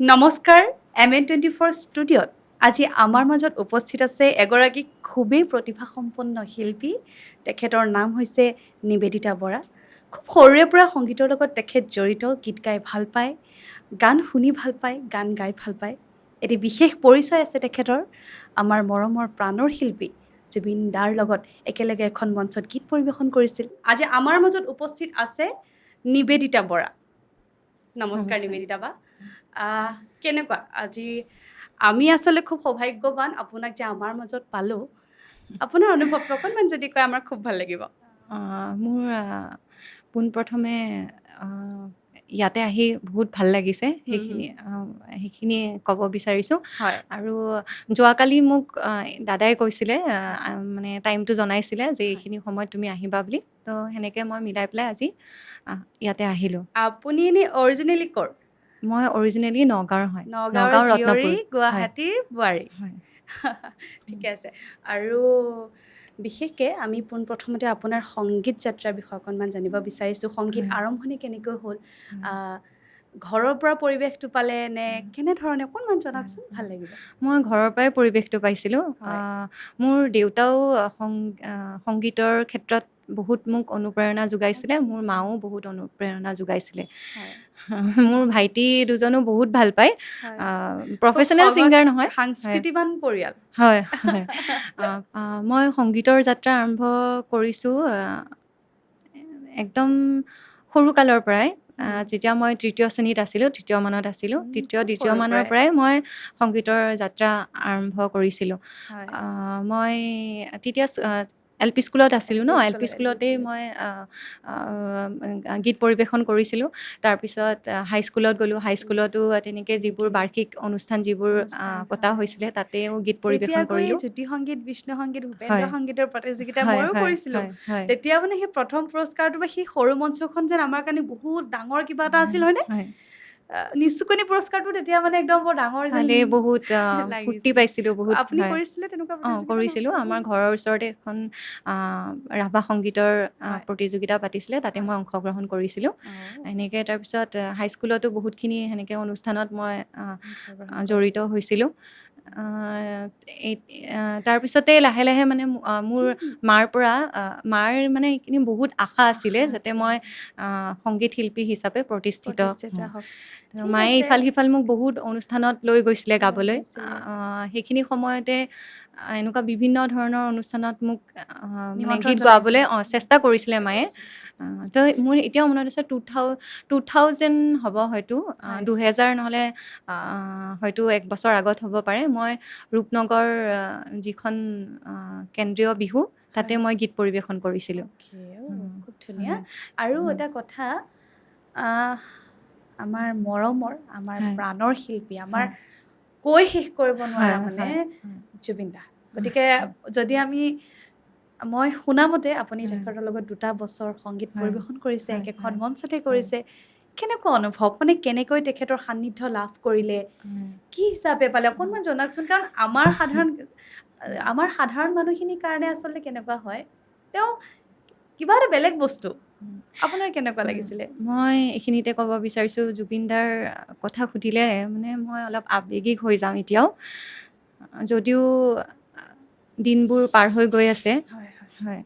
নমস্কাৰ MN24 ষ্টুডিঅ'ত আজি আমাৰ মাজত উপস্থিত আছে এগৰাকী খুবেই প্ৰতিভাসম্পন্ন শিল্পী। তেখেতৰ নাম হৈছে নিবেদিতা বৰা। খুব সৰুৰে পৰা সংগীতৰ লগত তেখেত জড়িত, গীত গাই ভাল পায়, গান শুনি ভাল পায়, গান গাই ভাল পায়। এটি বিশেষ পৰিচয় আছে তেখেতৰ, আমাৰ মৰমৰ প্ৰাণৰ শিল্পী জুবিন দাৰ লগত একেলগে এখন মঞ্চত গীত পৰিৱেশন কৰিছিল। আজি আমাৰ মাজত উপস্থিত আছে নিবেদিতা বৰা। নমস্কাৰ নিবেদিতা বা। কেনেকুৱা আজি আমি আচলতে খুব সৌভাগ্যৱান আপোনাক যে আমাৰ মাজত পালোঁ। আপোনাৰ অনুভৱটো অকণমান যদি কয় আমাৰ খুব ভাল লাগিব। মোৰ পোনপ্ৰথমে ইয়াতে আহি বহুত ভাল লাগিছে, সেইখিনি ক'ব বিচাৰিছোঁ। হয় আৰু যোৱাকালি মোক দাদাই কৈছিলে, মানে টাইমটো জনাইছিলে যে এইখিনি সময়ত তুমি আহিবা বুলি, তো সেনেকৈ মই মিলাই পেলাই আজি ইয়াতে আহিলোঁ। আপুনি এনেই অৰিজিনেলি ক'ৰ? মই অৰিজিনেলি নগাঁৱৰ হয়, নগাঁৱৰ নগাঁও জীয়ৰী, ৰত্নপুৰ। হয় গুৱাহাটীৰ বোৱাৰী। হয়। ঠিকে আছে। আৰু বিশেষকৈ আমি পোনপ্ৰথমতে আপোনাৰ সংগীত যাত্ৰাৰ বিষয়ে অকণমান জানিব বিচাৰিছোঁ। সংগীত হয়। আৰম্ভণি কেনেকৈ হ'ল? হয়। ঘৰৰ পৰা পৰিৱেশটো পালে নে কেনেধৰণে অকণমান হয়। জনাওকচোন, ভাল লাগিব। মই ঘৰৰ পৰাই পৰিৱেশটো পাইছিলোঁ। হয়। মোৰ দেউতাও সংগীতৰ ক্ষেত্ৰত বহুত মোক অনুপ্ৰেৰণা যোগাইছিলে, মোৰ মাও বহুত অনুপ্ৰেৰণা যোগাইছিলে। হয়। মোৰ ভাইটি দুজনো বহুত ভাল পায়, হয়। খুব প্ৰফেচনেল সহজ ছিংগাৰ নহয়। হয় সাংস্কৃতিবান পৰিয়াল। হয় হয়। মই সংগীতৰ যাত্ৰা আৰম্ভ কৰিছোঁ একদম সৰুকালৰ পৰাই। যেতিয়া মই তৃতীয় শ্ৰেণীত আছিলোঁ, তৃতীয় মানত আছিলোঁ, খুব দ্বিতীয় সৰুৰ মানৰ পৰাই মই সংগীতৰ যাত্ৰা আৰম্ভ কৰিছিলোঁ। হয়। মই তেতিয়া LP স্কুলত আছিলোঁ ন, LP LP স্কুলতেই স্কুলত। মই গীত পৰিৱেশন কৰিছিলোঁ। তাৰপিছত হাইস্কুলত গ'লোঁ, হাইস্কুলতো তেনেকৈ যিবোৰ বাৰ্ষিক অনুষ্ঠান যিবোৰ পতা হৈছিলে তাতেও গীত পৰিৱেশন তেতিয়াকৈ কৰিলোঁ। জ্যোতি সংগীত, বিষ্ণু সংগীত, ভূপেন্দ্ৰ হয় সংগীতৰ প্ৰতিযোগিতা হয় ময়ো হয় কৰিছিলোঁ। হয় হয় তেতিয়া মানে সেই প্ৰথম পুৰস্কাৰটো বা সেই সৰু মঞ্চখন যেন আমাৰ কাৰণে বহুত ডাঙৰ কিবা এটা আছিল, হয়নে? হয়। নিচুকনি পুৰস্কাৰটো তেতিয়া মানে একদম বৰ ডাঙৰ যেন ভালেই, বহুত ফূৰ্তি লাগিছিলে। পাইছিলোঁ বহুত। আপুনি হয়। কৰিছিলে তেনেকুৱা প্ৰতিযোগিতা? কৰিছিলোঁ। আমাৰ ঘৰৰ ওচৰতে এখন ৰাভা সংগীতৰ হয়। প্ৰতিযোগিতা পাতিছিলে, তাতে মই অংশগ্ৰহণ কৰিছিলোঁ। এনেকৈ তাৰপিছত হাইস্কুলতো বহুতখিনি সেনেকৈ অনুষ্ঠানত মই জড়িত হৈছিলোঁ। তাৰপিছতে লাহে লাহে মানে মোৰ মাৰ মানে এইখিনি বহুত আশা আছিলে যাতে মই সংগীত শিল্পী হিচাপে প্ৰতিষ্ঠিত হওঁ। হওক। তো ঠিক মায়ে আছে। ইফাল মোক বহুত অনুষ্ঠানত লৈ গৈছিলে লৈ গাবলৈ। গৈছিলে। সেইখিনি সময়তে এনেকুৱা বিভিন্ন ধৰণৰ অনুষ্ঠানত মোক মানে নিমন্ত্ৰণ গীত জনাইছিল। গোৱাবলৈ চেষ্টা কৰিছিলে মায়ে। তো মোৰ এতিয়াও মনত আছে 2000 হ'ব হয়তো, হয়। 2000 নহ'লে হয়তো এক বছৰ আগত হ'ব পাৰে। মই ৰূপনগৰ যিখন কেন্দ্ৰীয় বিহু, তাতে মই গীত পৰিৱেশন কৰিছিলোঁ। খুব ধুনীয়া। আৰু এটা কথা, আমাৰ মৰমৰ, আমাৰ প্ৰাণৰ শিল্পী, আমাৰ কৈ শেষ কৰিব নোৱাৰা মানে জুবিন দা। গতিকে যদি মই শুনামতে আপুনি তেখেতৰ লগত 2টা বছৰ সংগীত পৰিৱেশন কৰিছে, একেখন মঞ্চতে কৰিছে। কেনেকুৱা অনুভৱ? মানে কেনেকৈ তেখেতৰ সান্নিধ্য লাভ কৰিলে? কি হিচাপে পালে? অকণমান জনাওকচোন। কাৰণ আমাৰ সাধাৰণ মানুহখিনিৰ কাৰণে আচলতে কেনেকুৱা হয়, তেওঁ কিবা এটা বেলেগ বস্তু। আপোনাৰ কেনেকুৱা লাগিছিলে? মই এইখিনিতে ক'ব বিচাৰিছোঁ, জুবিন দাৰ কথা সুধিলে মানে মই অলপ আৱেগিক হৈ যাওঁ এতিয়াও, যদিও দিনবোৰ পাৰ হৈ গৈ আছে। হয়।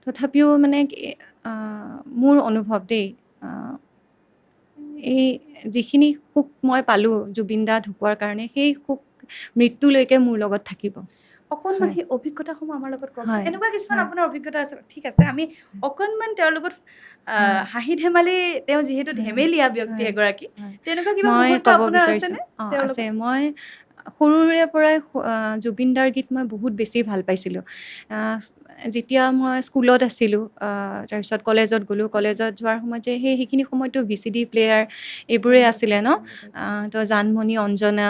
তথাপিও মানে মোৰ অনুভৱ দেই, এই যিখিনি সুখ মই পালোঁ জুবিন দা ঢুকোৱাৰ কাৰণে, সেই সুখ মৃত্যুলৈকে মোৰ লগত থাকিব। অকণমান সেই অভিজ্ঞতাসমূহ আমাৰ লগত কওকচোন। হয় এনেকুৱা কিছুমান হয় আপোনাৰ অভিজ্ঞতা আছে? ঠিক আছে, আমি অকণমান তেওঁৰ লগত হাঁহি ধেমালি, তেওঁ যিহেতু ধেমেলীয়া ব্যক্তি এগৰাকী, তেনেকুৱা কিবা মই মুহূৰ্ত ক'ব আপোনাৰ বিচাৰিছোঁ, আছেনে তেওঁৰ আছে। লগত? মই সৰুৰে পৰাই জুবিন দাৰ গীত মই বহুত বেছি ভাল পাইছিলোঁ। যেতিয়া মই স্কুলত আছিলোঁ, তাৰপিছত কলেজত গ'লোঁ, কলেজত যোৱাৰ সময়ত যে সেইখিনি সময়তো VCD প্লেয়াৰ এইবোৰেই আছিলে ন, তো জানমণি, অঞ্জনা,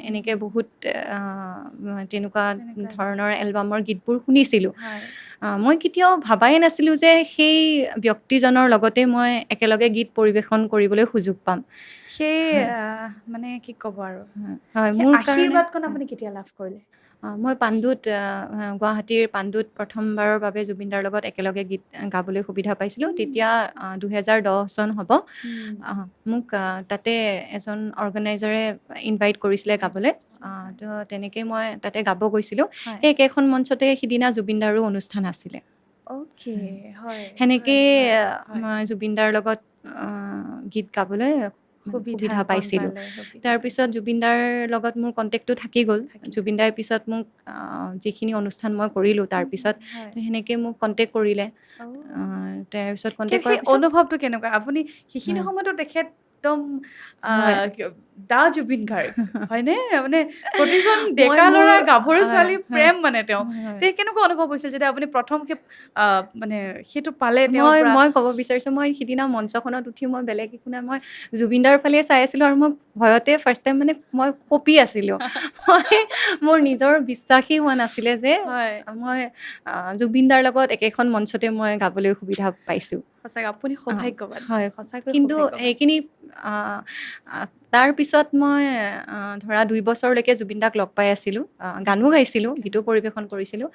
এনেকৈ বহুত তেনেকুৱা ধৰণৰ এলবামৰ গীতবোৰ শুনিছিলোঁ। মই কেতিয়াও ভাবাই নাছিলোঁ যে সেই ব্যক্তিজনৰ লগতে মই একেলগে গীত পৰিৱেশন কৰিবলৈ সুযোগ পাম। সেই হয়। মানে কি ক'ব আৰু হয়, সেই মোৰ কাৰণে আশীৰ্বাদকণ আপুনি কেতিয়া লাভ কৰিলে? মই পাণ্ডুত গুৱাহাটীৰ পাণ্ডুত প্ৰথমবাৰৰ বাবে জুবিনদাৰ লগত একেলগে গীত গাবলৈ সুবিধা পাইছিলোঁ। তেতিয়া 2010 চন হ'ব। মোক তাতে এজন অৰ্গেনাইজাৰে ইনভাইট কৰিছিলে গাবলৈ। তো তেনেকৈ মই তাতে গাব গৈছিলোঁ। হয় সেই একেখন মঞ্চতে সিদিনা জুবিনদাৰো অনুষ্ঠান আছিলে। অ'কে হয় সেনেকেই হয় মই জুবিনদাৰ লগত গীত গাবলৈ সুবিধা কণ পাইছিলোঁ। পালে সুবিধা তাৰপিছত জুবিনদাৰ লগত মোৰ কণ্টেক্টটো থাকি গ'ল। জুবিনদাৰ পিছত মোক যিখিনি অনুষ্ঠান মই কৰিলোঁ তাৰপিছত হয় তো সেনেকৈ মোক কণ্টেক্ট কৰিলে। অ'। তাৰপিছত কিন্তু কণ্টেক্ট সেই কৰাৰ পিছত অনুভৱটো কেনেকুৱা? আপুনি সেইখিনি হয় সময়তো তেখেত একদম হয় দা জুবিন গাৰ্গ হয়নে? মানে প্ৰতিজন মই ডেকা মোৰ ল'ৰা গাভৰু হয় ছোৱালীৰ হয় প্ৰেম মানে তেওঁ। হয় তে কেনেকুৱা অনুভৱ হৈছিল যেতিয়া আপুনি প্ৰথমকে মানে সেইটো পালে তেওঁৰ মই পৰা? মই ক'ব বিচাৰিছোঁ, মই সিদিনা মঞ্চখনত উঠি মই বেলেগ একো নাই, মই জুবিনদাৰ ফালে চাই আছিলোঁ আৰু মই ভয়তে ফাৰ্ষ্ট টাইম মানে মই কঁপি আছিলোঁ। মই মোৰ নিজৰ বিশ্বাসেই হোৱা নাছিলে যে হয় মই জুবিনদাৰ লগত একেখন মঞ্চতে মই গাবলৈ সুবিধা পাইছোঁ। সঁচাকৈ আপুনি সৌভাগ্যৱান হয়, সঁচাকৈ কিন্তু সৌভাগ্যৱান। সেইখিনি তাৰপিছত মই ধৰা 2 বছৰলৈকে জুবিনদাক লগ পাই আছিলোঁ, গানো গাইছিলোঁ, গীতো পৰিৱেশন কৰিছিলোঁ।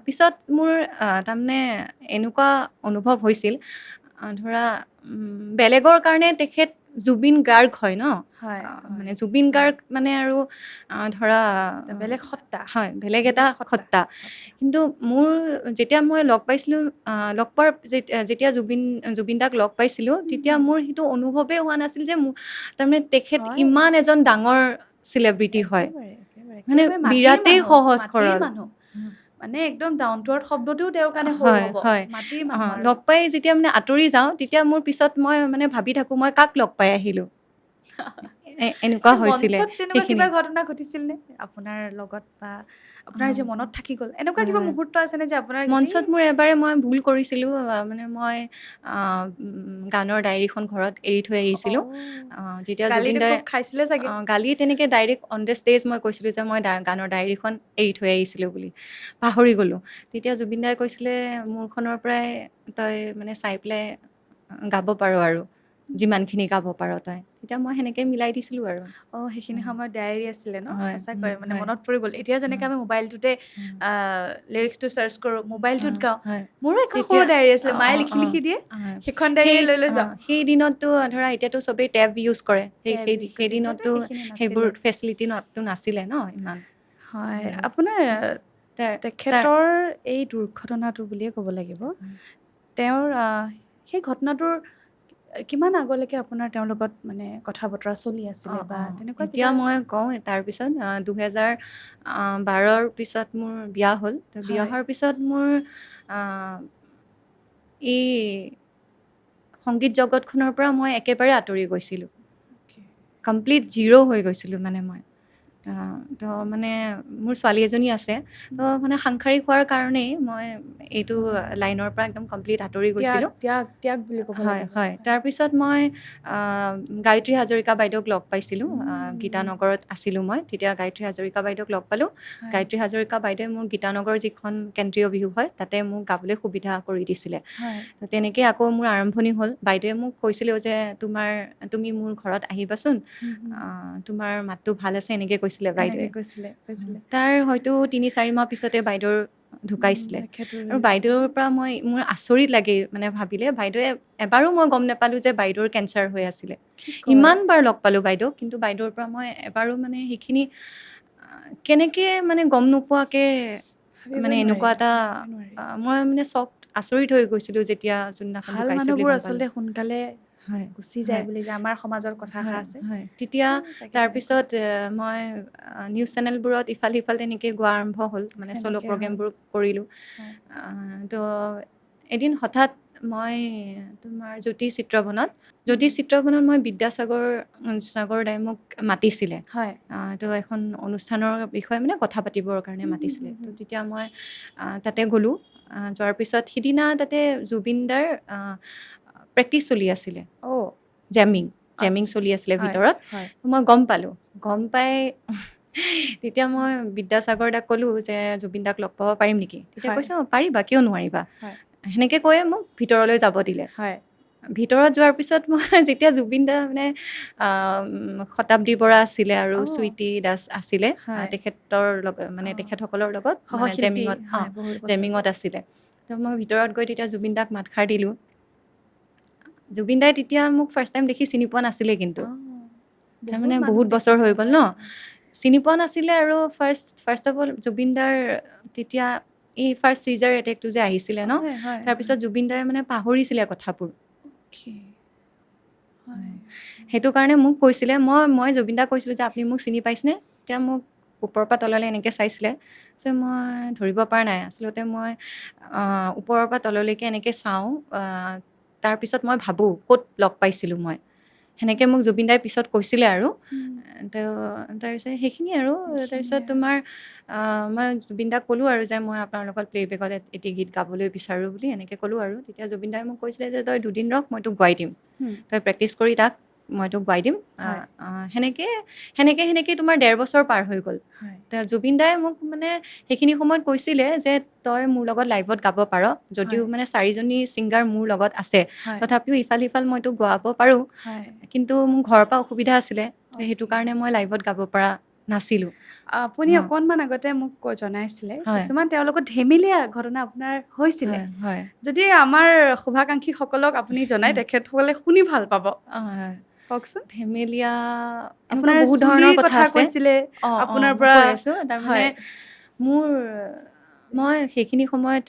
পিছত মোৰ তাৰমানে এনেকুৱা অনুভৱ হৈছিল, ধৰা বেলেগৰ কাৰণে তেখেত জুবিন গাৰ্গ হয় ন, হয় হয় মানে জুবিন গাৰ্গ মানে আৰু ধৰা এটা বেলেগ সত্তা হয় বেলেগ এটা সত্তা। কিন্তু মোৰ যেতিয়া মই লগ পাইছিলোঁ, লগ পোৱাৰ যেতিয়া জুবিনদাক লগ পাইছিলোঁ, তেতিয়া মোৰ সেইটো অনুভৱেই হোৱা নাছিল যে তাৰমানে তেখেত হয় ইমান এজন ডাঙৰ চেলিব্ৰিটি হয়, একেবাৰে একেবাৰে মানে একেবাৰে মাটিৰ বিৰাটেই মানুহ সহজ মাটিৰ সৰল। মানুহ মানে একদম ডাউন টু আৰ্থ শব্দটোও তেওঁৰ কাৰণে সৰু হয় হ'ব হয় মাটিৰ মানুহ আৰু লগ পাই যেতিয়া মানে আঁতৰি যাওঁ, তেতিয়া মোৰ পিছত মই মানে ভাবি থাকোঁ মই কাক লগ পাই আহিলোঁ, এনেকুৱা কিন্তু হৈছিলে মঞ্চত তেনেকুৱা কিবা সেইখিনি। ঘটনা ঘটিছিল নে আপোনাৰ লগত বা আপোনাৰ যে মনত থাকি গ'ল এনেকুৱা হয় কিবা হয় মুহূৰ্ত আছে নে যে আপোনাৰ গোটেই মঞ্চত মোৰ এবাৰে মই ভুল কৰিছিলোঁ, মানে মই গানৰ ডায়েৰীখন ঘৰত এৰি থৈ আহিছিলোঁ। যেতিয়া গালিটো জুবিনদাই খুব খাইছিলে চাগে গালি তেনেকৈ ডাইৰেক্ট অন দ্য ষ্টেজ মই কৈছিলোঁ যে মই গানৰ ডায়েৰীখন এৰি থৈ আহিছিলোঁ বুলি, পাহৰি গ'লোঁ। তেতিয়া জুবিনদাই কৈছিলে মোৰখনৰ পৰাই তই মানে চাই পেলাই গাব পাৰ আৰু যিমানখিনি গাব পাৰ তই। তেতিয়া মই সেনেকৈ মিলাই দিছিলোঁ আৰু। সেইখিনি সময়ত ডায়েৰী আছিলে ন হয় সঁচাকৈ মানে হয় মনত পৰি গ'ল এতিয়া যেনেকৈ আমি মোবাইলটোতে লিৰিক্সটো চাৰ্চ কৰোঁ মোবাইলটোত গাওঁ হয় মোৰো এখন সৰু তেতিয়া ডায়েৰী আছিলে মায়ে লিখি লিখি দিয়ে হয়। সেইখন ডায়েৰী লৈ যাওঁ সেই দিনততো ধৰা এতিয়াতো চবেই টেব ইউজ কৰে, টেব ইউজ কৰি তেতিয়াতো সেইদিনততো সেইখিনি সেইবোৰ নাছিলে ফেচিলিটি নাছিলে ন ইমান। হয় আপোনাৰ তাৰপিছত তাৰ তেখেতৰ এই দুৰ্ঘটনাটো বুলিয়ে ক'ব লাগিব তেওঁৰ সেই ঘটনাটোৰ কিমান আগলৈকে আপোনাৰ তেওঁৰ লগত মানে কথা বতৰা চলি আছিলে বা তেনেকুৱা এতিয়া কিবা মই কওঁ তাৰপিছত 2012ৰ পিছত মোৰ বিয়া হ'ল। তো বিয়া হয় হোৱাৰ পিছত মোৰ এই সংগীত জগতখনৰ পৰা মই একেবাৰে আঁতৰি গৈছিলোঁ, কমপ্লিট জিৰ' হৈ গৈছিলোঁ মানে মই। তো মানে মোৰ ছোৱালী এজনী আছে, তো মানে সাংসাৰিক হোৱাৰ কাৰণেই মই এইটো লাইনৰ পৰা একদম কমপ্লিট আঁতৰি ত্যাগ গৈছিলোঁ। ত্যাগ ত্যাগ বুলি ক'ব হয় লাগিব হয় তাৰপিছত মই গায়ত্ৰী হাজৰিকা বাইদেউক লগ পাইছিলোঁ, গীতানগৰত আছিলোঁ মই তেতিয়া। গায়ত্ৰী হাজৰিকা বাইদেউক লগ পালোঁ। হয় গায়ত্ৰী হাজৰিকা বাইদেৱে মোৰ গীতানগৰ যিখন কেন্দ্ৰীয় বিহু হয় তাতে মোক গাবলৈ সুবিধা কৰি দিছিলে। হয় তো তেনেকৈ আকৌ মোৰ আৰম্ভণি হ'ল। বাইদেৱে মোক কৈছিলেও যে তুমি মোৰ ঘৰত আহিবাচোন, তোমাৰ মাতটো ভাল আছে এনেকৈ কৈছিলে এনেকে বাইদেৱে। কৈছিলে তাৰ হয়তো 3-4 মাহ পিছতে বাইদেউৰ ঢুকাইছিলে। তেখেতৰ আৰু বাইদেউৰ পৰা মোৰ আচৰিত লাগে মানে ভাবিলে, বাইদেৱে এবাৰো মই গম নাপালোঁ যে বাইদেউৰ কেঞ্চাৰ হৈ আছিলে। কি কয় ইমান বাৰ লগ পালোঁ বাইদেউক, কিন্তু বাইদেউৰ পৰা মই এবাৰো মানে সেইখিনি কেনেকৈ মানে গম নোপোৱাকৈ মানে ভাবিবই নোৱাৰি এনেকুৱা এটা ভাবিবই নোৱাৰি মই মানে আচৰিত হৈ গৈছিলোঁ যেতিয়া যোনদিনাখন ভাল ঢুকাইছে বুলি মানুহবোৰ গম পালোঁ। আচলতে সোনকালে হয় গুচি যায় হয় বুলি যে আমাৰ সমাজৰ কথা এষাৰ হয় আছে হয় তেতিয়া চাগে তেনেকুৱা তাৰপিছত মই নিউজ চেনেলবোৰত ইফাল সিফাল তেনেকৈ গোৱা আৰম্ভ হ'ল, মানে চ'ল' সেনেকে হ'ল প্ৰগ্ৰেমবোৰ কৰিলোঁ। হয় তো এদিন হঠাৎ মই তোমাৰ জ্যোতি চিত্ৰবনত মই বিদ্যাসাগৰ দাই মোক মাতিছিলে। হয় তো এখন অনুষ্ঠানৰ বিষয়ে মানে কথা পাতিবৰ কাৰণে মাতিছিলে। তো তেতিয়া মই তাতে গ'লোঁ। যোৱাৰ পিছত সিদিনা তাতে জুবিনদাৰ প্ৰেক্টিচ চলি আছিলে, অ' জেমিং আচ্ছা চলি আছিলে হয় ভিতৰত। হয় মই গম পালোঁ, গম পাই তেতিয়া মই বিদ্যাসাগৰ দাক ক'লোঁ যে জুবিন দাক লগ পাব পাৰিম নেকি? তেতিয়া হয় কৈছে পাৰিবা, কিয় নোৱাৰিবা। হয় সেনেকৈ কৈয়ে মোক ভিতৰলৈ যাব দিলে। হয় ভিতৰত যোৱাৰ পিছত মই যেতিয়া জুবিন দা মানে শতাব্দী বৰা আছিলে আৰু অ', চুইটি দাস আছিলে হয়। তেখেতৰ লগত মানে অ', তেখেতসকলৰ লগত মানে সহশিল্পী হয় বহুত বছৰ জেমিঙত আছিলে তো মই ভিতৰত গৈ তেতিয়া জুবিন দাক মাতষাৰ দিলোঁ জুবিন দাই তেতিয়া মোক ফাৰ্ষ্ট টাইম দেখি চিনি পোৱা নাছিলে কিন্তু অ', তাৰমানে মানুহ বহুত বছৰ তেখেতৰ হৈ গ'ল হয়, ন হয়। চিনি পোৱা নাছিলে আৰু ফাৰ্ষ্ট অফ অল জুবিন দাৰ তেতিয়া এই ফাৰ্ষ্ট চিজাৰ এটেকটো যে আহিছিলে ন হয়, হয়, তাৰপিছত জুবিন দাই মানে পাহৰিছিলে কথাবোৰ অ'কে। হয়। সেইটো কাৰণে মোক কৈছিলে মই জুবিন দাক কৈছিলোঁ যে আপুনি মোক চিনি পাইছেনে তেতিয়া মোক ওপৰৰ পৰা তললৈ এনেকৈ চাইছিলে যে মই ধৰিব পৰা নাই আচলতে মই ওপৰৰ পৰা তললৈকে এনেকৈ চাওঁ তাৰপিছত মই ভাবোঁ ক'ত লগ পাইছিলোঁ মই সেনেকৈ মোক জুবিন দাই পিছত কৈছিলে আৰু তো তাৰপিছত সেইখিনি আৰু তাৰপিছত তোমাৰ মই জুবিন দাক ক'লোঁ আৰু যে মই আপোনাৰ লগত প্লে'বেকত এটি গীত গাবলৈ বিচাৰোঁ বুলি এনেকৈ ক'লোঁ আৰু তেতিয়া জুবিন দাই মোক কৈছিলে যে তই দুদিন ৰখ মই তোক গোৱাই দিম তই প্ৰেক্টিচ কৰি তাক মই তোক গোৱাই দিম হয়। সেনেকৈ তোমাৰ ১.৫ বছৰ পাৰ হৈ গ'ল হয়। জুবিন দাই মোক মানে সেইখিনি সময়ত কৈছিলে যে তই মোৰ লগত লাইভত গাব পাৰ যদিও হয়। মানে 4জনী ছিংগাৰ মোৰ লগত আছে হয়। তথাপিও ইফাল সিফাল মই তোক গোৱাব পাৰোঁ হয়। কিন্তু মোৰ ঘৰৰ পৰা অসুবিধা আছিলে তো সেইটো অ'কে। কাৰণে মই লাইভত গাব পৰা নাছিলোঁ আপুনি অঁ অকণমান আগতে মোক জনাইছিলে হয় কিছুমান তেওঁৰ লগত ধেমেলীয়া ঘটনা আপোনাৰ হৈছিলে। হয় হয় যদি আমাৰ শুভাকাংক্ষীসকলক আপুনি জনাই তেখেতসকলে শুনি ভাল পাব। হয় কওকচোন। ধেমেলীয়া এনেকুৱা আপোনাৰ বহুত ধৰণৰ চুলিৰ কথা আছে কৈছিলে, আপোনাৰ মই পৰা কৈ আছোঁ তাৰমানে হয়। মোৰ মই সেইখিনি সময়ত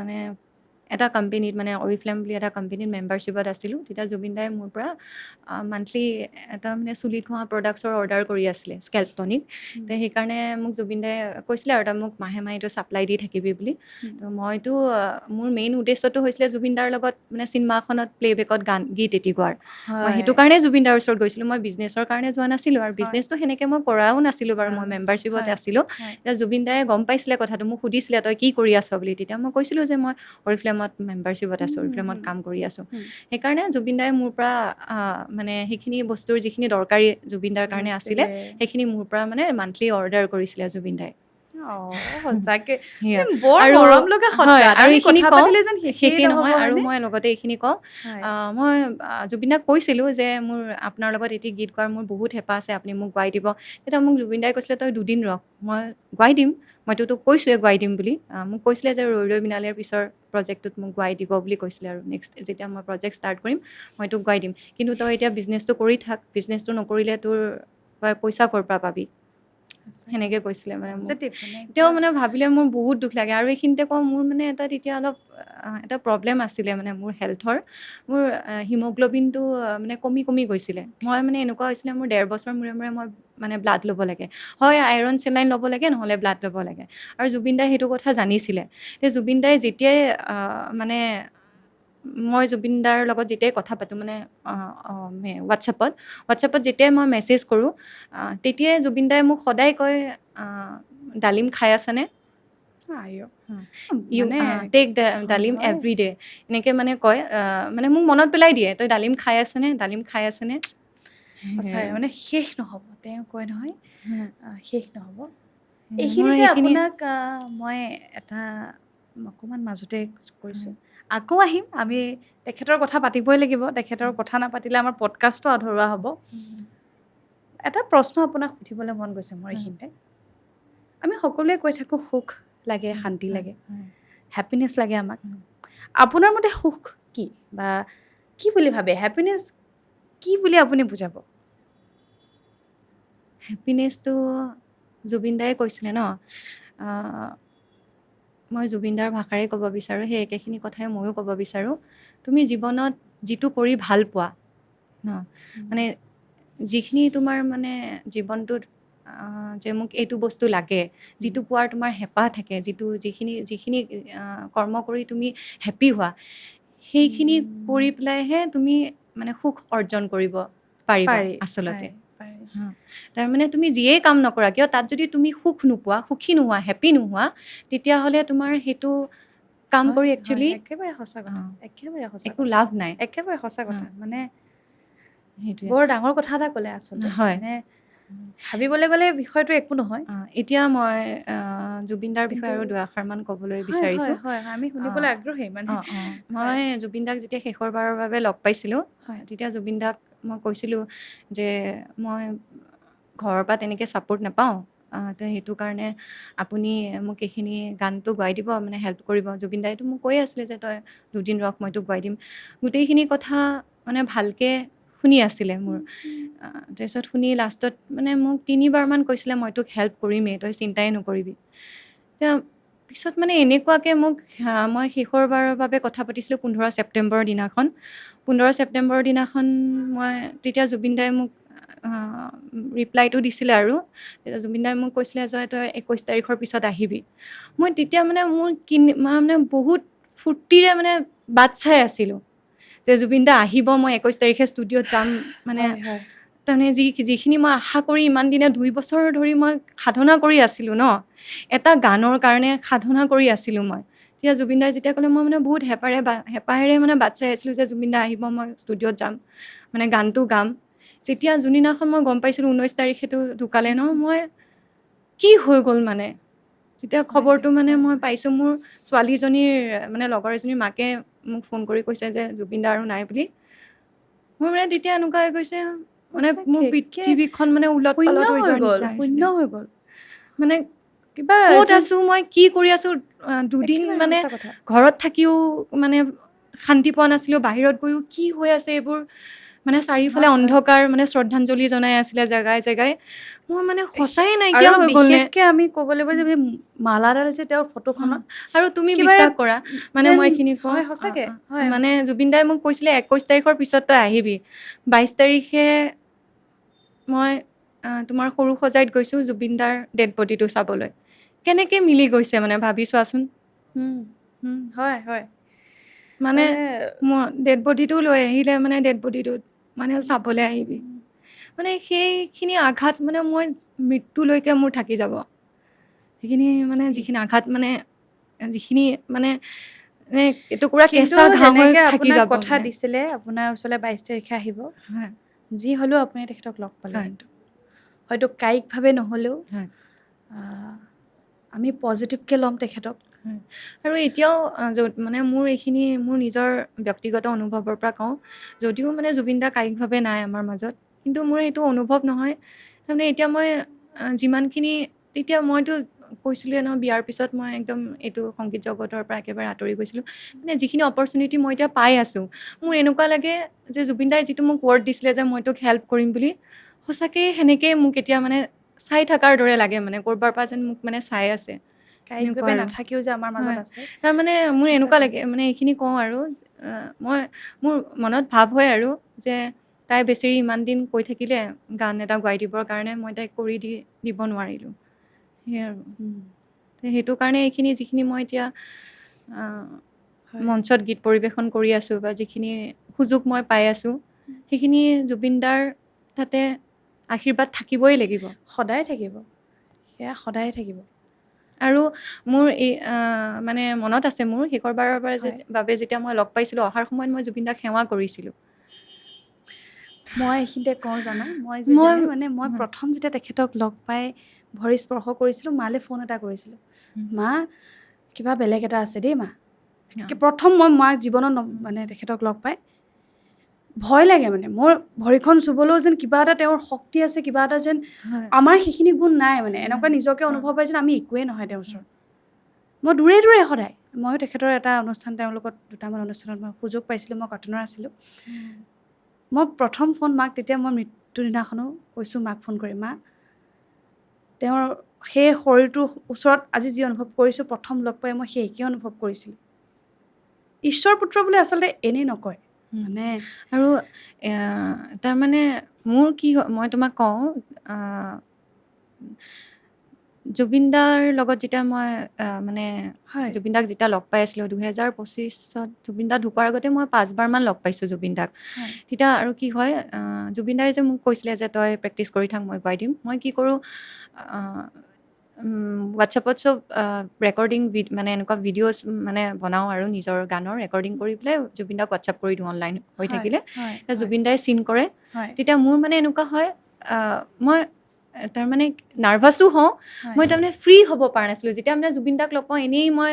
মানে এটা কোম্পেনীত মানে অৰিফ্লেম বুলি এটা কোম্পেনীত মেম্বাৰশ্বিপত আছিলোঁ তেতিয়া জুবিন দাই মোৰ পৰা মান্থলি এটা মানে চুলি ধোৱা প্ৰডাক্টছৰ অৰ্ডাৰ কৰি আছিলে স্কেল্প টনিক তো সেইকাৰণে মোক জুবিন দাই কৈছিলে আৰু তই মোক মাহে মাহে এইটো ছাপ্লাই দি থাকিবি বুলি তো মইতো মোৰ মেইন উদ্দেশ্যটো হৈছিলে জুবিন দাৰ লগত মানে চিনেমাখনত প্লে'বেকত গীত এটি গোৱাৰ মই হয়। সেইটো কাৰণে জুবিন দাৰ ওচৰত গৈছিলোঁ মই বিজনেছৰ কাৰণে যোৱা নাছিলোঁ আৰু হয়। বিজনেছটো সেনেকৈ মই কৰাও নাছিলোঁ বাৰু মই মেম্বাৰশ্বিপতে হয়। আছিলোঁ হয়। তেতিয়া জুবিন দাই গম পাইছিলে কথাটো মোক সুধিছিলে তই কি কৰি আছ বুলি তেতিয়া মই কৈছিলোঁ যে মই অৰিফ্লেমত মেম্বাৰশ্বিপত আছোঁ অৰিফ্লেমত কাম কৰি আছোঁ সেইকাৰণে জুবিন দাই মোৰ পৰা মানে সেইখিনি বস্তুৰ যিখিনি দৰকাৰী জুবিন দাৰ কাৰণে আছিলে লৈছিলে। সেইখিনি মোৰ পৰা মানে মান্থলি অৰ্ডাৰ কৰিছিলে জুবিন দাই সঁচাকে সেয়া বৰ আৰু মৰম লগা হয় সত্ৰাত আৰু আমি এইখিনি কথা কওঁ পাতিলে যেন শেষেই শেষেই নহ'ব নহয় আৰু হয়নে? মই লগতে এইখিনি কওঁ হয়। মই জুবিন দাক কৈছিলোঁ যে মোৰ আপোনাৰ লগত এটি গীত গোৱাৰ মোৰ বহুত হেঁপাহ আছে আপুনি মোক গোৱাই দিব তেতিয়া মোক জুবিন দাই কৈছিলে তই দুদিন ৰখ মই গোৱাই দিম মইতো তোক কৈছোঁৱে গোৱাই দিম বুলি মোক কৈছিলে যে ৰৈ ৰৈ বিনালেৰ পিছৰ প্ৰজেক্টটোত মোক গোৱাই দিব বুলি কৈছিলে আৰু নেক্সট যেতিয়া মই প্ৰজেক্ট ষ্টাৰ্ট কৰিম মই তোক গোৱাই দিম কিন্তু তই এতিয়া বিজনেছটো কৰি থাক বিজনেছটো নকৰিলে তোৰ পইচা ক'ৰ পৰা পাবি সেনেকৈ কৈছিলে মানে মোক পজিটিভ মানে এতিয়াও পুৰা মানে ভাবিলে মোৰ বহুত দুখ লাগে আৰু এইখিনিতে কওঁ মোৰ মানে এটা তেতিয়া অলপ এটা প্ৰব্লেম আছিলে মানে মোৰ হেল্থৰ মোৰ হিমগ্ল'বিনটো মানে কমি কমি গৈছিলে মই মানে এনেকুৱা হৈছিলে মোৰ ১.৫ বছৰ মূৰে মূৰে মই মানে ব্লাড ল'ব লাগে হয় আইৰণ চেলাইন ল'ব লাগে নহ'লে ব্লাড ল'ব লাগে আৰু জুবিন দাই সেইটো কথা জানিছিলে সেই জুবিন দাই যেতিয়াই মানে মই জুবিন দাৰ লগত যেতিয়াই কথা পাতোঁ মানে হোৱাটছএপত যেতিয়াই মই মেছেজ কৰোঁ তেতিয়াই জুবিন দাই মোক সদায় কয় ডালিম খাই আছানে আইঅ' ইউ মানে টেক হয় ডালিম হয় এভৰি ডে এনেকৈ মানে কয় মানে মোক মনত পেলাই দিয়ে তই ডালিম খাই আছেনে ডালিম খাই আছেনে সঁচাই মানে শেষ নহ'ব তেওঁ কয় নহয় শেষ নহ'ব মোৰ এইখিনিতে সেইখিনি আপোনাক মই এটা অকণমান মাজতে কৈছোঁ আকৌ আহিম আমি তেখেতৰ কথা পাতিবই লাগিব তেখেতৰ কথা নাপাতিলে আমাৰ পডকাষ্টটো আধৰুৱা হ'ব এটা প্ৰশ্ন আপোনাক সুধিবলৈ মন গৈছে মোৰ এইখিনিতে আমি সকলোৱে কৈ থাকোঁ সুখ লাগে শান্তি লাগে হেপিনেছ লাগে আমাক আপোনাৰ মতে সুখ কি বা কি বুলি ভাবে হেপিনেছ কি বুলি আপুনি বুজাব হেপিনেছটো জুবিন দাই কৈছিলে ন মই জুবিন দাৰ ভাষাৰে ক'ব বিচাৰোঁ সেই একেখিনি কথাই ময়ো ক'ব বিচাৰোঁ তুমি জীৱনত যিটো কৰি ভাল পোৱা ন মানে যিখিনি তোমাৰ মানে জীৱনটোত যে মোক এইটো বস্তু লাগে যিটো পোৱাৰ তোমাৰ হেঁপাহ থাকে যিখিনি কৰ্ম কৰি তুমি হেপ্পী হোৱা সেইখিনি কৰি পেলাইহে তুমি মানে সুখ অৰ্জন কৰিব পাৰিবা পাৰি আচলতে পাৰি পাৰি তাৰমানে তুমি যিয়েই কাম নকৰা কিয় তাত যদি তুমি সুখ নোপোৱা সুখী নোহোৱা হেপ্পী নোহোৱা তেতিয়াহ'লে তোমাৰ সেইটো কাম হয় কৰি হয় একচুৱেলি একেবাৰে সঁচা কথা একেবাৰে সঁচা একো কথা লাভ নাই একেবাৰে সঁচা কথা মানে সেইটোৱে বৰ ডাঙৰ কথা এটা ক'লে আচলতে হয় মানে ভাবিবলৈ গ'লে বিষয়টো একো নহয়। এতিয়া মই জুবিন দাৰ বিষয়ে আৰু দুআষাৰমান ক'বলৈ হয় হয় বিচাৰিছোঁ। হয় আমি শুনিবলৈ আগ্ৰহী মানে। মই জুবিন দাক যেতিয়া শেষৰবাৰৰ বাবে লগ পাইছিলোঁ, হয় তেতিয়া জুবিন দাক মই কৈছিলোঁ যে মই ঘৰৰ পৰা তেনেকৈ ছাপোৰ্ট নাপাওঁ, তো সেইটো কাৰণে আপুনি মোক এইখিনি গানটো গোৱাই দিব, মানে হেল্প কৰিব। জুবিন দাইতো মোক কৈ আছিলে যে তই দুদিন ৰখ, মই তোক গোৱাই দিম। গোটেইখিনি কথা মানে ভালকৈ শুনি আছিলে মোৰ। তাৰপিছত শুনি লাষ্টত মানে মোক 3বাৰমান কৈছিলে মই তোক হেল্প কৰিমেই, তই চিন্তাই নকৰিবি। এতিয়া পিছত মানে এনেকুৱাকৈ মোক মই শেষৰবাৰৰ বাবে কথা পাতিছিলোঁ 15 ছেপ্টেম্বৰৰ দিনাখন। 15 ছেপ্টেম্বৰৰ দিনাখন মই তেতিয়া জুবিন দাই মোক ৰিপ্লাইটো দিছিলে আৰু তেতিয়া জুবিন দাই মোক কৈছিলে যে তই 21 তাৰিখৰ পিছত আহিবি। মই তেতিয়া মানে মোৰ মানে বহুত ফূৰ্তিৰে মানে বাট চাই আছিলোঁ যে জুবিন দা আহিব, মই 21 তাৰিখে ষ্টুডিঅ'ত যাম। মানে হয় হয় তাৰমানে যিখিনি মই আশা কৰি ইমান দিনে 2 বছৰ ধৰি মই সাধনা কৰি আছিলোঁ ন, এটা গানৰ কাৰণে সাধনা কৰি আছিলোঁ মই। তেতিয়া জুবিন দাই যেতিয়া ক'লে, মই মানে বহুত হেঁপাহেৰে মানে বাট চাই আছিলোঁ যে জুবিন দা আহিব, মই ষ্টুডিঅ'ত যাম, মানে গানটো গাম। যেতিয়া যোনদিনাখন মই গম পাইছিলোঁ 19 তাৰিখেতো ঢুকালে ন, মই কি হৈ গ'ল মানে। যেতিয়া খবৰটো মানে মই পাইছোঁ, মোৰ ছোৱালীজনীৰ মানে লগৰ এজনীৰ মাকে মোক ফোন কৰি কৈছে যে জুবিন দা আৰু নাই বুলি। মোৰ মানে তেতিয়া এনেকুৱা হৈ গৈছে, মানে মোৰ সঁচাকে পৃথিৱীখন মানে উলট শূন্য পালট হৈ হৈ যোৱাৰ গ'ল, নিচিনা শূন্য হৈছিলে। হৈ গ'ল। মানে কিবা ক'ত যেন আছোঁ মই, কি কৰি আছোঁ, দুদিন একেবাৰে মানে সঁচা কথা। ঘৰত থাকিও মানে শান্তি পোৱা নাছিলোঁ, বাহিৰত গৈও কি হৈ আছে এইবোৰ, মানে চাৰিওফালে হয় হয় অন্ধকাৰ, মানে শ্ৰদ্ধাঞ্জলি জনাই আছিলে জেগাই জেগাই। মোৰ মানে সঁচাই আৰু নাইকিয়া হৈ গ'লনে। বিশেষকে আমি ক'ব লাগিব যে মালাডাল যে তেওঁৰ ফটোখনত আৰু তুমি একেবাৰে বিশ্বাস কৰা, মানে যেন মই এইখিনি কওঁ, হয় সঁচাকে হয় মানে জুবিন দাই মোক কৈছিলে 21 তাৰিখৰ পিছত তই আহিবি। 22 তাৰিখে মই তোমাৰ সৰু সজাইত গৈছোঁ জুবিন দাৰ ডেড বডিটো চাবলৈ। কেনেকৈ মিলি গৈছে মানে ভাবি চোৱাচোন। হয় হয় মানে মই ডেড বডিটো লৈ আহিলে, মানে ডেড বডিটোত মানে চাবলৈ আহিবি। মানে সেইখিনি আঘাত মানে মই মৃত্যুলৈকে মোৰ থাকি যাব। সেইখিনি মানে যিখিনি আঘাত, মানে যিখিনি মানে এটুকুৰা কিন্তু কেঁচা ঘাঁহ হৈ যেনেকে থাকি আপোনাক যাব কথা মানে। দিছিলে আপোনাৰ ওচৰলৈ 22 তাৰিখে আহিব, হয় যি হ'লেও আপুনি তেখেতক লগ পালে। হয় কিন্তু হয়তো কায়িকভাৱে নহ'লেও হয় আহ, আমি পজিটিভকৈ ল'ম তেখেতক। হয়। আৰু এতিয়াও মানে মোৰ এইখিনি মোৰ নিজৰ ব্যক্তিগত অনুভৱৰ পৰা কওঁ, যদিও মানে জুবিন দা কায়িকভাৱে নাই আমাৰ মাজত, কিন্তু মোৰ এইটো অনুভৱ নহয়। তাৰমানে এতিয়া মই যিমানখিনি, তেতিয়া মইতো কৈছিলোঁৱে ন, বিয়াৰ পিছত মই একদম এইটো সংগীত জগতৰ পৰা একেবাৰে আঁতৰি গৈছিলোঁ। মানে যিখিনি অপৰচুনিটি মই এতিয়া পাই আছোঁ, মোৰ এনেকুৱা লাগে যে জুবিন দাই যিটো মোক ৱৰ্ড দিছিলে যে মই তোক হেল্প কৰিম বুলি, সঁচাকৈ সেনেকৈয়ে মোক এতিয়া মানে চাই থকাৰ দৰে লাগে, মানে ক'ৰবাৰ পৰা যেন মোক মানে চাই আছে। এনেকুৱা কায়িকভাৱে আৰু নাথাকিও যে আমাৰ মাজত হয়। আছে তাৰমানে মোৰ এনেকুৱা সঁচাকৈ লাগে, মানে এইখিনি কওঁ আৰু মোৰ মনত ভাৱ হয় আৰু যে তাই বেচেৰি ইমান দিন কৈ থাকিলে গান এটা গোৱাই দিবৰ কাৰণে, মই তাইক কৰি দিব নোৱাৰিলোঁ। সেয়াই আৰু সেইটো কাৰণে এইখিনি যিখিনি মই এতিয়া হয় মঞ্চত গীত পৰিৱেশন কৰি আছোঁ, বা যিখিনি সুযোগ মই পাই আছোঁ, সেইখিনি জুবিন দাৰ তাতে আশীৰ্বাদ থাকিবই লাগিব। সদায় থাকিব, সেয়া সদায় থাকিব। আৰু মোৰ এই মানে মনত আছে, মোৰ শেষৰবাৰৰ হয় বাবে যেতিয়া মই লগ পাইছিলোঁ, অহাৰ সময়ত মই জুবিন দাক সেৱা কৰিছিলোঁ। মই এইখিনিতে কওঁ জানা, মই মানে মই প্ৰথম যেতিয়া তেখেতক লগ পাই ভৰি স্পৰ্শ কৰিছিলোঁ, মালৈ ফোন এটা কৰিছিলোঁ, মা কিবা বেলেগ এটা আছে দেই মা। প্ৰথম মই মাক জীৱনত মানে তেখেতক লগ পাই ভয় লাগে, মানে মোৰ ভৰিখন চুবলৈও যেন কিবা এটা তেওঁৰ শক্তি আছে, কিবা এটা যেন হয় আমাৰ সেইখিনি গুণ নাই, মানে এনেকুৱা নিজকে অনুভৱ হয় যেন আমি একোৱেই নহয় তেওঁৰ ওচৰত। মই দূৰে দূৰে সদায়, ময়ো তেখেতৰ এটা অনুষ্ঠান, তেওঁৰ লগত দুটামান অনুষ্ঠানত মই সুযোগ পাইছিলোঁ, মই কটনৰ আছিলোঁ। মই প্ৰথম ফোন মাক তেতিয়া মই মৃত্যুৰ দিনাখনো কৈছোঁ, মাক ফোন কৰি, মা তেওঁৰ সেই শৰীৰটোৰ ওচৰত আজি যি অনুভৱ কৰিছোঁ, প্ৰথম লগ পাই মই সেই একেই অনুভৱ কৰিছিলোঁ। ঈশ্বৰ পুত্ৰ বুলি আচলতে এনেই নকয়, মানে আৰু তাৰমানে মোৰ কি হয়, মই তোমাক কওঁ, জুবিন দাৰ লগত যেতিয়া মই মানে হয় জুবিন দাক যেতিয়া লগ পাই আছিলোঁ 2025ত, জুবিন দা ঢুকোৱাৰ আগতে মই 5বাৰমান লগ পাইছোঁ জুবিন দাক। হয় তেতিয়া আৰু কি হয়, জুবিন দাই যে মোক কৈছিলে যে তই প্ৰেক্টিচ কৰি থাক, মই গোৱাই দিম। মই কি কৰোঁ, হোৱাটছএপত চব ৰেকৰ্ডিং মানে এনেকুৱা ভিডিঅ'জ মানে বনাওঁ, আৰু নিজৰ গানৰ ৰেকৰ্ডিং কৰি পেলাই জুবিন দাক হোৱাটছএপ কৰি দিওঁ অনলাইন হৈ হয় থাকিলে। হয় হয় জুবিন দাই চিন কৰে। হয় তেতিয়া মোৰ মানে এনেকুৱা হয়, মই তাৰমানে নাৰ্ভাছো হওঁ হয়। মই তাৰমানে ফ্ৰী হ'ব পৰা নাছিলোঁ যেতিয়া মানে জুবিন দাক লগ পাওঁ এনেই মই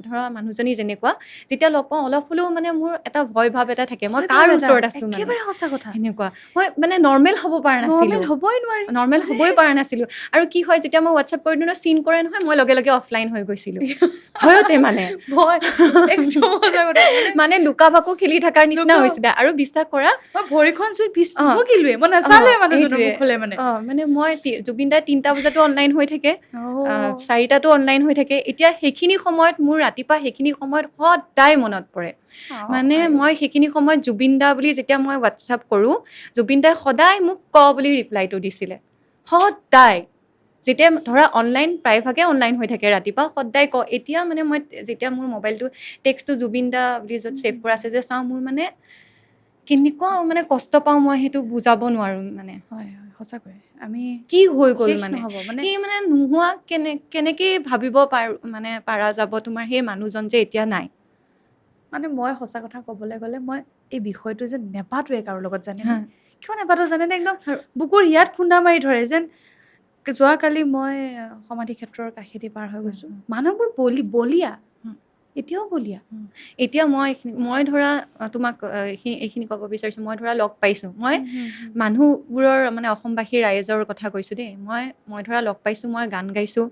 ধৰা মানুহজনী যেনেকুৱা যেতিয়া লগ পাওঁ অলপ হ'লেও মানে মোৰ এটা ভয় ভাৱ এটা থাকে মই ভয় কাৰ ভাৱ এটা, ওচৰত আছোঁ মানে একেবাৰে সঁচা কথা। সেনেকুৱা মই মানে নৰ্মেল হ'ব পৰা নৰ্মেল নাছিলোঁ হ'বই নোৱাৰি। নৰ্মেল হ'বই পৰা নাছিলোঁ আৰু কি হয় যেতিয়া মই হোৱাটছএপ কৰি দিওঁ চিন কৰে নহয় মই লগে লগে অফলাইন হৈ গৈছিলোঁ ভয়তে মানে ভয়, একদম সঁচা কথা। মানে লুকা ভাকু খেলি থকাৰ নিচিনা লুকা- হৈছিলে আৰু বিশ্বাস কৰা মই ভৰিখন চুই অঁ ভুকিলোৱে, মই অঁ নাচালোৱে মানুহজনৰ এইটোৱে মুখলৈ মানে। মানে মই জুবিন দাই 3টা বজাতো অনলাইন হৈ থাকে অ'। 4টাতো অনলাইন হৈ থাকে এতিয়া সেইখিনি সময়ত মোৰ ৰাতিপুৱা সেইখিনি সময়ত সদায় মনত পৰে মানে আৰু মই সেইখিনি সময়ত জুবিন দা বুলি যেতিয়া মই হোৱাটছআপ কৰোঁ জুবিন দাই সদায় মোক ক বুলি ৰিপ্লাইটো দিছিলে সদায় যেতিয়া ধৰা অনলাইন প্ৰায়ভাগে অনলাইন হৈ থাকে ৰাতিপুৱা সদায় ক এতিয়া মানে মই যেতিয়া মোৰ মোবাইলটো টেক্সটটো জুবিন দা বুলি য'ত ছেভ কৰা আছে যে চাওঁ মোৰ মানে কেনেকুৱা মানে কষ্ট পাওঁ মই সেইটো বুজাব নোৱাৰোঁ মানে হয় হয় সঁচাকৈ আমি কি হৈ গ'ল শেষ মানে নহ'ব মানে সেই মানে নোহোৱা কেনেকে ভাবিব মানে পাৰা যাব তোমাৰ সেই মানুহজন যে এতিয়া নাই মানে মই সঁচা কথা ক'বলৈ গ'লে মই এই বিষয়টো যে নেপাতোৱে কাৰো লগত জানেনে হা কিয় নেপাতো জানেনে একদম আৰু বুকুৰ ইয়াত খুন্দা মাৰি ধৰে যেন যোৱাকালি মই সমাধি ক্ষেত্ৰৰ কাষেদি পাৰ হৈ গৈছোঁ মানুহবোৰ বলিয়া এতিয়াও বলিয়া এতিয়া মই ধৰা তোমাক এইখিনি ক'ব বিচাৰিছোঁ মই ধৰা লগ পাইছোঁ মই মানুহবোৰৰ মানে অসমবাসী ৰাইজৰ কথা কৈছোঁ দেই মই ধৰা লগ পাইছোঁ মই গান গাইছোঁ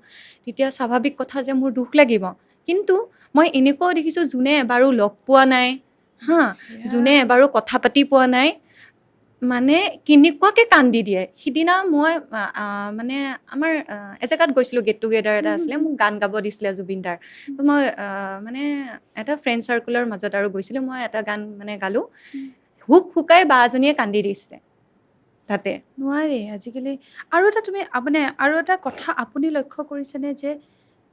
তেতিয়া স্বাভাৱিক কথা যে মোৰ দুখ লাগিব কিন্তু মই এনেকুৱাও দেখিছোঁ যোনে এবাৰো লগ পোৱা নাই হা যোনে এবাৰো কথা পাতি পোৱা নাই মানে কেনেকুৱাকে কান্দি দিয়ে সিদিনা মই মানে আমাৰ এজেগাত গৈছিলোঁ গেট টুগেডাৰ এটা আছিলে মোক গান গাব দিছিলে জুবিন দাৰ মই মানে এটা ফ্ৰেণ্ড চাৰ্কুলৰ মাজত আৰু গৈছিলোঁ মই এটা গান মানে গালোঁ শুকাই বা এজনীয়ে কান্দি দিছিলে তাতে নোৱাৰে আজিকালি আৰু এটা তুমি মানে আৰু এটা কথা আপুনি লক্ষ্য কৰিছেনে যে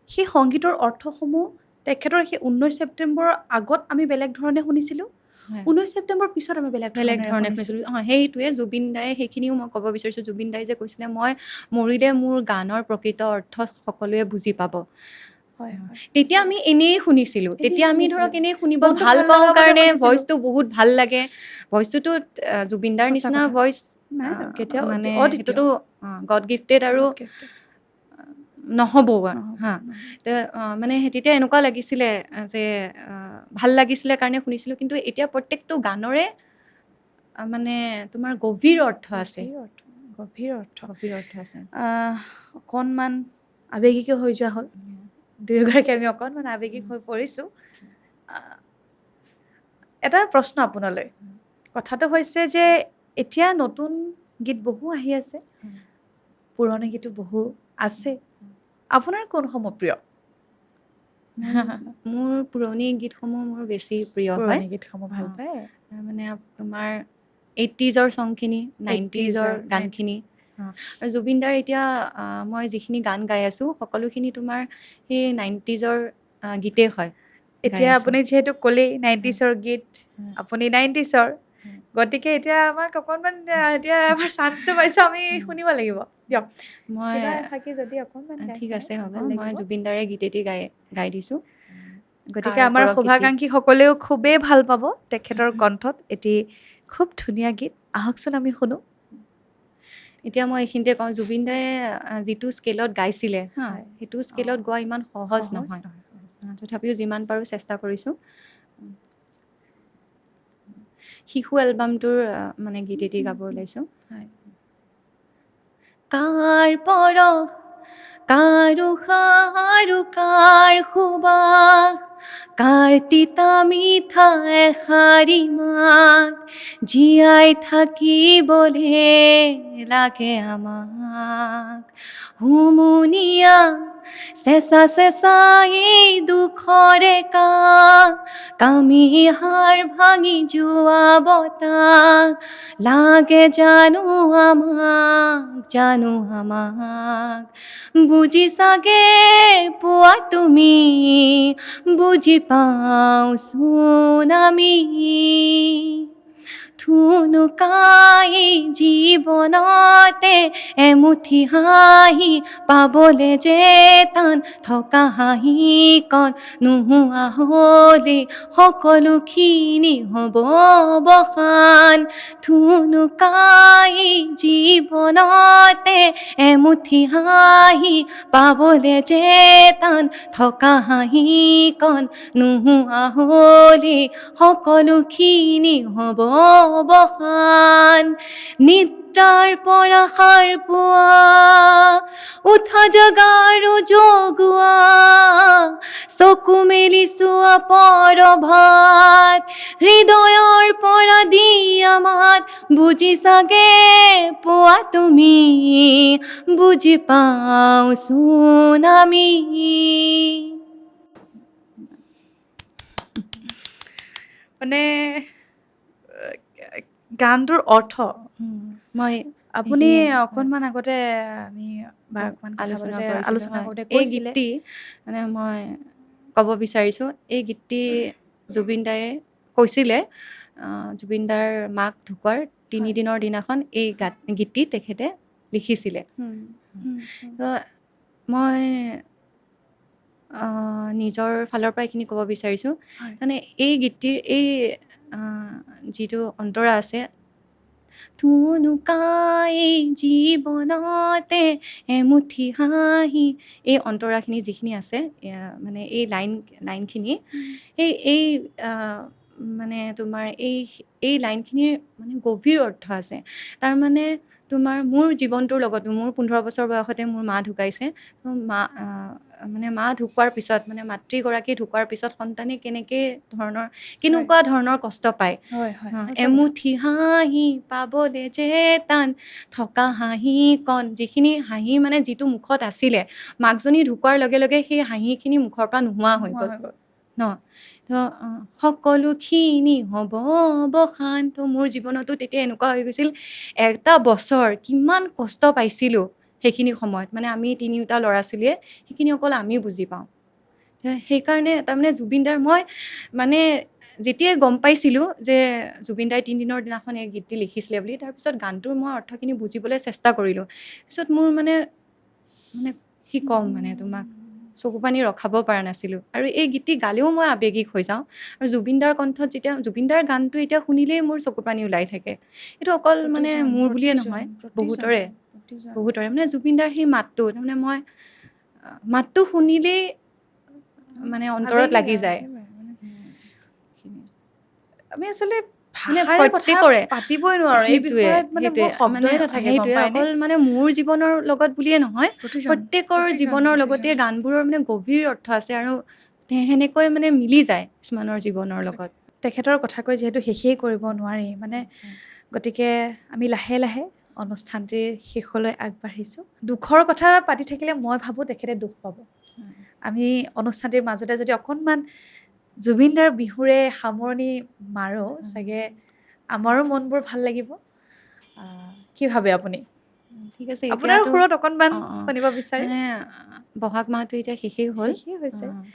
সেই সংগীতৰ অৰ্থসমূহ তেখেতৰ সেই 19 ছেপ্টেম্বৰৰ আগত আমি বেলেগ ধৰণে শুনিছিলোঁ 19 ছেপ্টেম্বৰ পিছত আমি বেলেগ ধৰণে শুনিছিলোঁ সেইটোৱে জুবিন দাই সেইখিনিও মই ক'ব বিচাৰিছোঁ জুবিন দাই যে কৈছিলে মই মৰিলে মোৰ গানৰ প্ৰকৃত অৰ্থ সকলোৱে বুজি পাব তেতিয়া আমি এনেই শুনিছিলোঁ তেতিয়া আমি ধৰক এনেই শুনিব ভাল পাওঁ কাৰণে ভইচটো বহুত ভাল লাগে ভইচটোতো জুবিন দাৰ নিচিনা ভইচ মানে সেইটোতো গড গিফটেড আৰু নহ'ব হা মানে তেতিয়া এনেকুৱা লাগিছিলে যে ভাল লাগিছিলে কাৰণে শুনিছিলোঁ কিন্তু এতিয়া প্ৰত্যেকটো গানৰে মানে তোমাৰ গভীৰ অৰ্থ আছে গভীৰ অৰ্থ আছে অকণমান আৱেগিক হৈ যোৱা হ'ল দুয়োগৰাকী আমি অকণমান আৱেগিক হৈ পৰিছোঁ এটা প্ৰশ্ন আপোনালৈ কথাটো হৈছে যে এতিয়া নতুন গীত বহু আহি আছে পুৰণি গীতো বহু আছে আপোনাৰ কোনসমূহ প্ৰিয় মোৰ পুৰণি গীতসমূহ মোৰ বেছি প্ৰিয় হয় পুৰণি গীতসমূহ ভাল পায় মানে তোমাৰ 80s চংখিনি 90s গানখিনি আৰু জুবিন দাৰ এতিয়া মই যিখিনি গান গাই আছোঁ সকলোখিনি তোমাৰ সেই 90s গীতেই হয় এতিয়া আপুনি যিহেতু ক'লেই 90s গীত আপুনি 90s গতিকে এতিয়া আমাক অকণমান এতিয়া আমাৰ চান্সটো পাইছোঁ আমি শুনিব লাগিব দিয়ক মই থাকি যদি অকণমান ঠিক আছে হ'ব মই জুবিন দাৰে গীত এটি গাই দিছোঁ গতিকে আমাৰ শুভাকাংক্ষীসকলেও খুবেই ভাল পাব তেখেতৰ কণ্ঠত এটি খুব ধুনীয়া গীত আহকচোন আমি শুনো এতিয়া মই এইখিনিতে কওঁ জুবিন দাই যিটো স্কেলত গাইছিলে হা সেইটো স্কেলত গোৱা ইমান সহজ নহয় তথাপিও যিমান পাৰোঁ চেষ্টা কৰিছোঁ শিশু এলবামটোৰ মানে গীত এটি গাব ওলাইছোঁ কাৰ পৰশ কাৰ উশাহ কাৰ সুবাস কাৰ তিতা মিঠা এষাৰি মাত জীয়াই থাকিবলে লাগে আমাক হুমুনিয়া চেঁচা চেঁচা এই দুখৰে কামি হাড় ভাঙি যোৱা বতাহ লাগে জানো আমাক বুজি চাগে পোৱা তুমি বুজি পাওঁচোন আমি থুনুকাই জীৱনতে এমুঠি হাঁহি পাবলে যে টান থকা হাঁহিকণ নোহোৱা হ'লে সকলোখিনি হ'ব অৱসান থুনুকাই জীৱনতে এমুঠি হাঁহি পাবলে যে টান থকা হাঁহিকণ নোহোৱা হ'লে সকলোখিনি হ'ব অৱসান নিদ্ৰাৰ পৰা সাৰ পোৱা উঠা জগাৰো জগোৱা চকু মেলি চোৱা পৰভাত হৃদয়ৰ পৰা দিয়া মাত বুজি চাগে পোৱা তুমি বুজি পাওঁচোন আমি মানে গানটোৰ অৰ্থ মই আপুনি সেইখিনিয়ে, অকণমান আগতে আমি অকণমান কথা আলোচনা পাতোতে কৰিছিলোঁ, আলোচনা হয়। কৰোঁতে এই কৈছিলে গীতটি মানে মই ক'ব বিচাৰিছোঁ এই গীতটি জুবিন দায়ে কৈছিলে জুবিন দাৰ মাক ঢুকোৱাৰ তিনিদিনৰ দিনাখন এই গীতটি তেখেতে লিখিছিলে তো মই নিজৰ ফালৰ পৰা এইখিনি ক'ব বিচাৰিছোঁ হয়। মানে এই গীতটিৰ এই যিটো অন্তৰা আছে থুনুকাই জীৱনতে এমুঠি হাঁহি এই অন্তৰাখিনি যিখিনি আছে মানে এই লাইনখিনি এই মানে তোমাৰ এই লাইনখিনিৰ মানে গভীৰ অৰ্থ আছে তাৰমানে তোমাৰ মোৰ জীৱনটোৰ লগতো মোৰ 15 বছৰ বয়সতে মোৰ মা ঢুকাইছে তো মানে মা ঢুকোৱাৰ পিছত মানে মাতৃগৰাকী ঢুকোৱাৰ পিছত সন্তানে কেনেকুৱা ধৰণৰ কষ্ট পায় এমুঠি হাঁহি পাবলে যে টান থকা হাঁহিকণ যিখিনি হাঁহি মানে যিটো মুখত আছিলে মাকজনী ঢুকোৱাৰ লগে লগে সেই হাঁহিখিনি মুখৰ পৰা নোহোৱা হৈ গ'ল ন তো সকলোখিনি হ'ব অৱসান তো মোৰ জীৱনতো তেতিয়া এনেকুৱা হৈ গৈছিল এটা বছৰ কিমান কষ্ট পাইছিলোঁ সেইখিনি সময়ত মানে আমি তিনিওটা ল'ৰা ছোৱালীয়ে সেইখিনি অকল আমি বুজি পাওঁ সেইকাৰণে তাৰমানে জুবিনদাৰ মই মানে যেতিয়াই গম পাইছিলোঁ যে জুবিন দাই 3 দিনৰ দিনাখন এই গীতটি লিখিছিলে বুলি তাৰপিছত গানটোৰ মই অৰ্থখিনি বুজিবলৈ চেষ্টা কৰিলোঁ পিছত মোৰ মানে কি ক'ম মানে তোমাক চকু পানী ৰখাব পৰা নাছিলোঁ আৰু এই গীতটি গালেও মই আৱেগিক হৈ যাওঁ আৰু জুবিনদাৰ কণ্ঠত যেতিয়া জুবিনদাৰ গানটো এতিয়া শুনিলেই মোৰ চকু পানী ওলাই থাকে এইটো অকল মানে মোৰ বুলিয়ে নহয় বহুতৰে মানে জুবিনদাৰ সেই মাতটো তাৰমানে মই মাতটো শুনিলেই মানে অন্তৰত লাগি যায় আমি আচলতে মানে ভাষাৰে কথা প্ৰত্যেকৰে পাতিবই নোৱাৰো এই বিষয়ত মানে মোৰ শব্দই নাথাকে গম পায়নে অকল মানে মোৰ জীৱনৰ লগত বুলিয়ে নহয় প্ৰত্যেকৰ জীৱনৰ লগতে গানবোৰৰ মানে গভীৰ অৰ্থ আছে আৰু সেনেকৈ মানে মিলি যায় কিছুমানৰ জীৱনৰ লগত তেখেতৰ কথা কৈ যিহেতু শেষেই কৰিব নোৱাৰি মানে গতিকে আমি লাহে লাহে অনুষ্ঠানটিৰ শেষলৈ আগবাঢ়িছোঁ দুখৰ কথা পাতি থাকিলে মই ভাবোঁ তেখেতে দুখ পাব আমি অনুষ্ঠানটিৰ মাজতে যদি অকণমান জুবিনদাৰ বিহুৰে সামৰণি মাৰোঁ চাগে আমাৰো মনবোৰ ভাল লাগিব কি ভাবে আপুনি ঠিক আছে আপোনাৰ সুৰত অকণমান শুনিব বিচাৰে মানে বহাগ মাহটো এতিয়া শেষেই হ'ল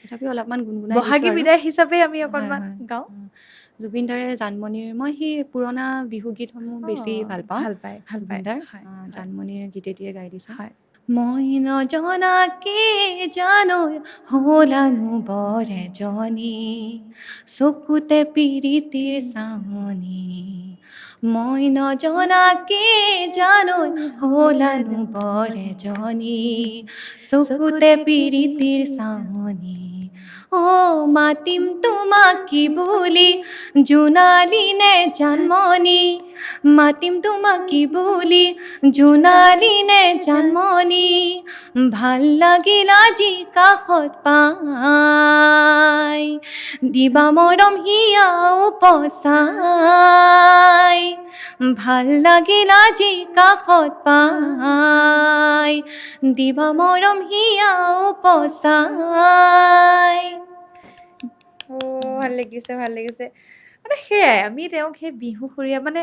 তথাপিও অলপমান গুণগুণাই দিছোঁ বহাগী বিদায় হিচাপে আমি অকণমান গাওঁ জুবিনদাৰে জানমণিৰ মই সেই পুৰণা বিহু গীতসমূহ বেছি ভাল পাওঁ জুবিনদাৰ জানমণিৰ গীতেটিয়ে গাই দিছোঁ মই নজনাকে জানো হলানো বৰ এজনী চকুতে পিৰিতিৰ চাহনি মই নজনাকে জানো হলানো বৰ এজনী চকুতে পিৰিতিৰ চাহনি মাতিম তোমাক কি বুলি জোনালী নে জানমণি মাতিম তোমাক কি বুলি জোনালী নে জানমণি ভাল লাগিল আজি কাষত পাই দিবা মৰম হিয়া উপচাই ভাল লাগিল আজি কাষত পাই দিবা মৰম হিয়া উপচাই ভাল লাগিছে মানে সেয়াই আমি তেওঁক সেই বিহুসুৰীয়া মানে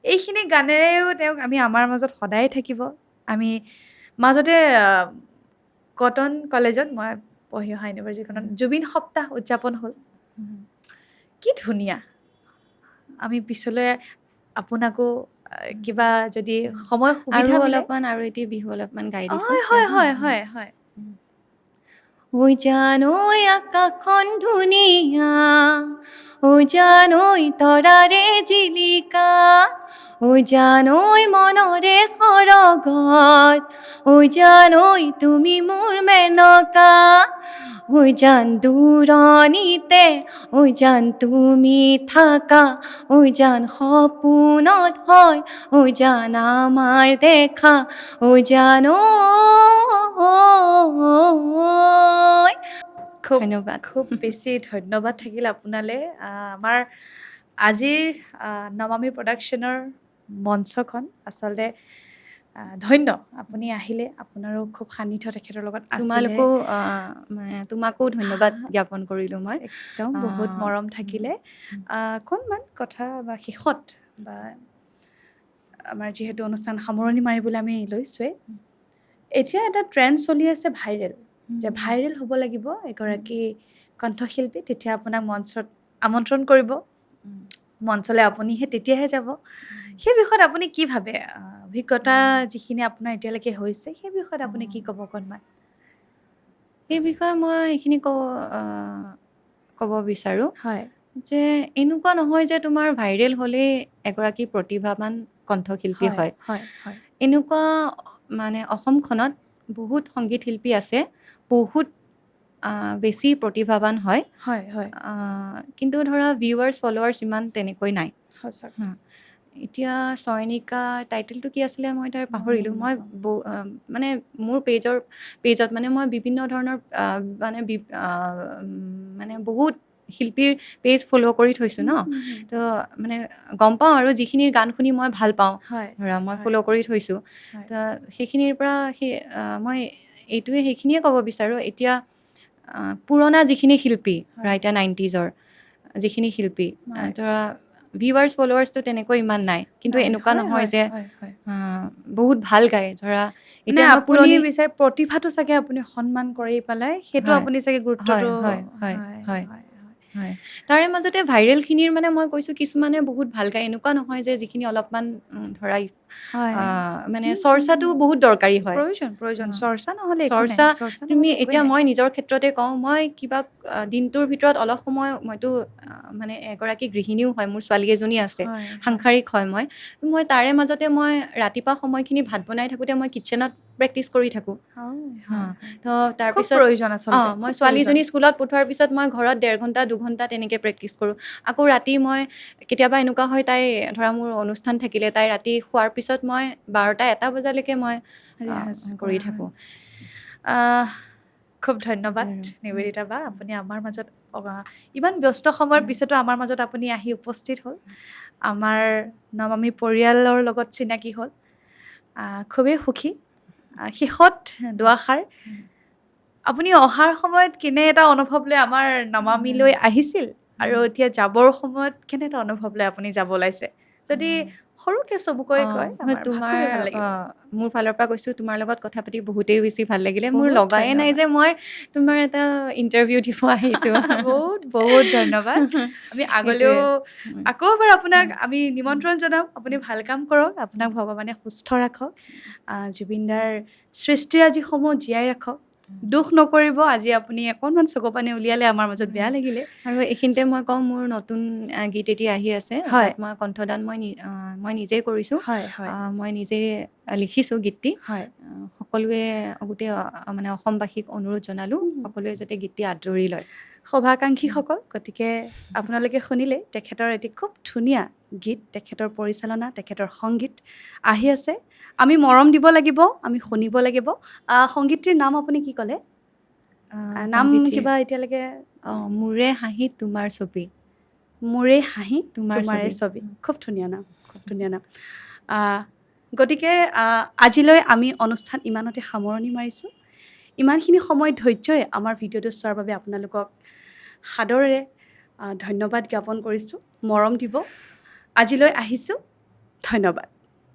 এইখিনি গানেৰেও তেওঁক আমি আমাৰ মাজত সদায় থাকিব আমি মাজতে কটন কলেজত মই পঢ়ি অহা ইউনিভাৰ্চিটিখনত জুবিন সপ্তাহ উদযাপন হ'ল কি ধুনীয়া আমি পিছলৈ আপোনাকো কিবা যদি সময় আৰু সুবিধা মিলে অলপমান আৰু এতিয়া বিহু অলপমান গাই দিছোঁ হয় হয় হয় হয় হয় ঐ জান ঐ আকাশখন ধুনীয়া ঐ জান ঐ তৰাৰে জিলিকা ঐ জান ঐ মনৰে সৰগত ঐ জান ঐ তুমি মোৰ মেনকা ঐ জান দূৰণিতে ঐ জান তুমি থাকা ঐ জান সপোনত হয় ঐ জান আমাৰ দেখা ঐ জান খুব ধন্যবাদ খুব বেছি ধন্যবাদ থাকিল আপোনালৈ আমাৰ আজিৰ নমামি প্ৰডাকশ্যনৰ মঞ্চখন আচলতে ধন্য আপুনি আহিলে আপোনাৰো খুব সান্নিধ্য তেখেতৰ লগত আছিলে তোমাকো ধন্যবাদ জ্ঞাপন কৰিলোঁ মই একদম বহুত মৰম থাকিলে অকণমান কথা বা শেষত বা আমাৰ যিহেতু অনুষ্ঠান সামৰণি মাৰিবলৈ আমি লৈছোৱে এতিয়া এটা ট্ৰেণ্ড চলি আছে ভাইৰেল যে ভাইৰেল হ'ব লাগিব এগৰাকী কণ্ঠশিল্পী তেতিয়া আপোনাক মঞ্চত আমন্ত্ৰণ কৰিব মঞ্চলৈ আপুনিহে তেতিয়াহে যাব সেই বিষয়ত আপুনি কি ভাবে অভিজ্ঞতা যিখিনি আপোনাৰ এতিয়ালৈকে হৈছে সেই বিষয়ত আপুনি কি ক'ব অকণমান এই বিষয়ে মই এইখিনি ক'ব বিচাৰোঁ হয় যে এনেকুৱা নহয় যে তোমাৰ ভাইৰেল হ'লেই এগৰাকী প্ৰতিভাৱান কণ্ঠশিল্পী হয় হয় হয় এনেকুৱা মানে অসমখনত বহুত সংগীত শিল্পী আছে বহুত বেছি প্ৰতিভাৱান হয় হয় হয় কিন্তু ধৰা ভিউৱাৰ্ছ ফলোৱাৰ্ছ ইমান তেনেকৈ নাই সঁচা এতিয়া চয়নিকা টাইটেলটো কি আছিলে মই তাৰ পাহৰিলোঁ মই মানে মোৰ পেজত মানে মই বিভিন্ন ধৰণৰ মানে বহুত শিল্পীৰ পেজ ফ'ল' কৰি থৈছোঁ ন তো মানে গম পাওঁ আৰু যিখিনিৰ গান শুনি মই ভাল পাওঁ হয় ধৰা মই হয় ফ'ল' কৰি থৈছোঁ হয় তো সেইখিনিৰ পৰা মই সেইখিনিয়ে ক'ব বিচাৰোঁ এতিয়া পুৰণা যিখিনি শিল্পী হয়। ৰাইটা 90s যিখিনি শিল্পী হয়। ধৰা ভিউৱাৰ্ছ ফলোৱাৰ্ছটো তেনেকৈ ইমান নাই কিন্তু নাই এনেকুৱা হয় নহয় হয় যে হয় হয় বহুত ভাল গায় ধৰা মানে এতিয়া মই আপুনি বিচাৰে প্ৰতিভাটো চাগে আপুনি সন্মান কৰি পেলাই সেইটো হয় আপুনি চাগে গুৰুত্বটো হয় হয় হয় হয় হয় হয় হয় তাৰে মাজতে ভাইৰেলখিনিৰ মানে মই কৈছোঁ কিছুমানে বহুত ভাল গায় এনেকুৱা নহয় যে যিখিনি অলপমান ধৰা হয় মানে চৰ্চাটো বহুত দৰকাৰী হয় প্ৰয়োজন প্ৰয়োজন চৰ্চা নহ'লে একো নাই চৰ্চা চৰ্চা তুমি নহ'লে একোৱেই এতিয়া নাই মই নিজৰ ক্ষেত্ৰতে কওঁ মই কিবা দিনটোৰ ভিতৰত অলপ সময় মইতো মানে এগৰাকী গৃহিণীও হয় মোৰ ছোৱালী এজনী আছে হয় হয় সাংসাৰিক হয় মই তাৰে মাজতে মই ৰাতিপুৱা সময়খিনি ভাত বনাই থাকোঁতে মই কিটচেনত প্ৰেক্টিছ কৰি থাকোঁ হয় হয় হয় তো খুব তাৰপিছত প্ৰয়োজন আচলতে মই খুব প্ৰয়োজন ছোৱালীজনী স্কুলত পঠোৱাৰ পিছত মই ঘৰত 1.5 ঘণ্টা 2 ঘণ্টা তেনেকৈ প্ৰেক্টিছ কৰোঁ আকৌ ৰাতি মই কেতিয়াবা এনেকুৱা হয় তাই ধৰা মোৰ অনুষ্ঠান থাকিলে তাই ৰাতি শোৱাৰ পিছত মই 12টা 1টা বজালৈকে মই ৰিহাৰ্চ কৰি কৰা হয় থাকোঁ খুব ধন্যবাদ সেইটোৱে আৰু। নিবেদিতা বা আপুনি আমাৰ মাজত ইমান ব্যস্ত সময়ৰ পিছতো আমাৰ মাজত আপুনি আহি উপস্থিত হ'ল আমাৰ নমামি পৰিয়ালৰ লগত চিনাকি হ'ল খুবেই সুখী শেষত দুআষাৰ আপুনি অহাৰ সময়ত কেনে এটা অনুভৱ লৈ আমাৰ নমামিলৈ আহিছিল আৰু এতিয়া যাবৰ সময়ত কেনে এটা অনুভৱ লৈ আপুনি যাব ওলাইছে যদি সৰুকৈ চমুকৈ কয় আমাৰ তোমাৰ খুবেই ভাল লাগিব মোৰ ফালৰ পৰা কৈছোঁ তোমাৰ লগত কথা পাতি বহুতেই বেছি ভাল লাগিলে মোৰ বহুত লগাই নাই ধন্যবাদ যে মই তোমাৰ এটা ইণ্টাৰভিউ দিব আহিছোঁ বহুত বহুত ধন্যবাদ আমি আগলৈও সেইটোৱে আকৌ এবাৰ আপোনাক আমি নিমন্ত্ৰণ জনাম আপুনি ভাল কাম কৰক আপোনাক ভগৱানে সুস্থ ৰাখক জুবিনদাৰ সৃষ্টিৰাজিসমূহ জীয়াই ৰাখক দুখ নকৰিব আজি আপুনি অকণমান চকু পানী উলিয়ালে আমাৰ মাজত বেয়া লাগিলে আৰু এইখিনিতে মই কওঁ মোৰ নতুন গীত এতিয়া আহি আছে হয় যাত মই কণ্ঠদান মই নিজেই কৰিছোঁ হয় হয় মই নিজে লিখিছোঁ গীতটি হয় সকলোৱে গোটেই মানে অসমবাসীক অনুৰোধ জনালোঁ সকলোৱে যাতে গীতটি আদৰি লয় শুভাকাংক্ষীসকল গতিকে আপোনালোকে শুনিলে তেখেতৰ এটি খুব ধুনীয়া গীত তেখেতৰ পৰিচালনা তেখেতৰ সংগীত আহি আছে আমি মৰম দিব লাগিব আমি শুনিব লাগিব সংগীতটিৰ নাম আপুনি কি ক'লে নাম সংগীতটিৰ কিবা এতিয়ালৈকে মোৰে হাঁহি তোমাৰ ছবি মোৰে হাঁহি তোমাৰ তোমাৰে ছবি। ছবি খুব ধুনীয়া নাম খুব ধুনীয়া নাম গতিকে আজিলৈ আমি অনুষ্ঠান ইমানতে সামৰণি মাৰিছোঁ ইমানখিনি সময় ধৈৰ্যৰে আমাৰ ভিডিঅ'টো চোৱাৰ বাবে আপোনালোকক সাদৰেৰে ধন্যবাদ জ্ঞাপন কৰিছোঁ মৰম দিব আজিলৈ আহিছোঁ ধন্যবাদ